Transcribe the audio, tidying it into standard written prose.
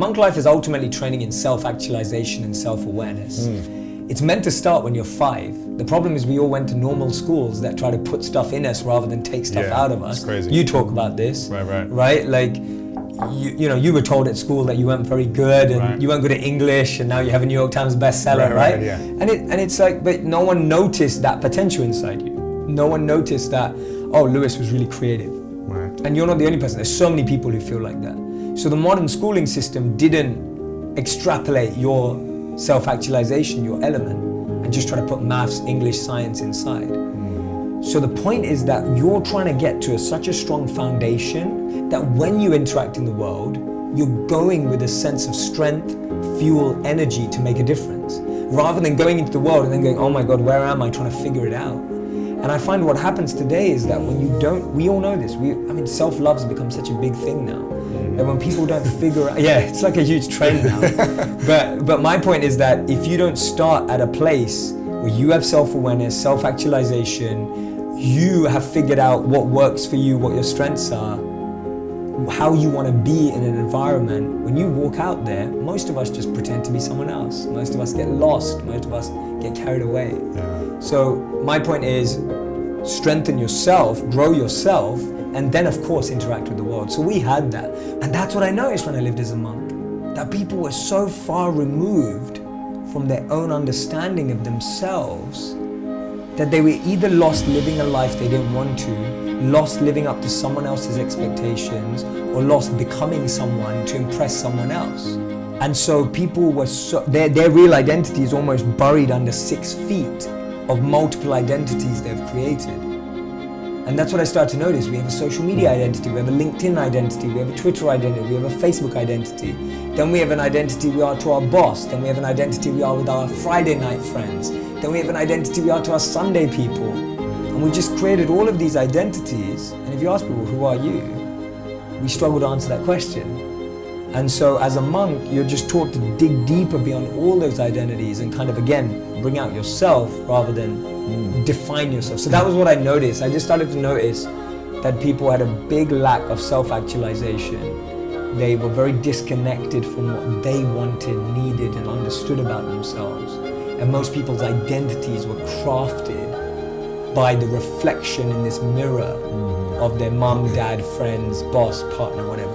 monk life is ultimately training in self-actualization and self-awareness. It's meant to start when you're 5. The problem is we all went to normal schools that try to put stuff in us rather than take stuff out of us. It's crazy. You talk about this, right? Like, you know, you were told at school that you weren't very good and you weren't good at English, and now you have a New York Times bestseller, right? Yeah. And it's like, but no one noticed that potential inside you. No one noticed that, oh, Lewis was really creative. Right. And you're not the only person. There's so many people who feel like that. So the modern schooling system didn't extrapolate your self-actualization, your element, and just try to put maths, English, science inside. So the point is that you're trying to get to such a strong foundation that when you interact in the world, you're going with a sense of strength, fuel, energy to make a difference, rather than going into the world and then going, oh my God, where am I, trying to figure it out. And I find what happens today is that when you don't, we all know this, self-love has become such a big thing now. And when people don't figure out, it's like a huge trend now. But my point is that if you don't start at a place where you have self-awareness, self-actualization, you have figured out what works for you, what your strengths are, how you want to be in an environment, when you walk out there, most of us just pretend to be someone else. Most of us get lost. Most of us get carried away. So my point is, strengthen yourself, grow yourself, and then of course interact with the world. So we had that. And that's what I noticed when I lived as a monk, that people were so far removed from their own understanding of themselves that they were either lost living a life they didn't want to, lost living up to someone else's expectations, or lost becoming someone to impress someone else. And so people were their real identity is almost buried under 6 feet of multiple identities they've created. And that's what I started to notice. We have a social media identity, we have a LinkedIn identity, we have a Twitter identity, we have a Facebook identity. Then we have an identity we are to our boss. Then we have an identity we are with our Friday night friends. Then we have an identity we are to our Sunday people. And we just created all of these identities. And if you ask people, who are you? We struggle to answer that question. And so as a monk, you're just taught to dig deeper beyond all those identities and kind of, again, bring out yourself rather than define yourself. So that was what I noticed. I just started to notice that people had a big lack of self-actualization. They were very disconnected from what they wanted, needed, and understood about themselves. And most people's identities were crafted by the reflection in this mirror of their mom, dad, friends, boss, partner, whatever.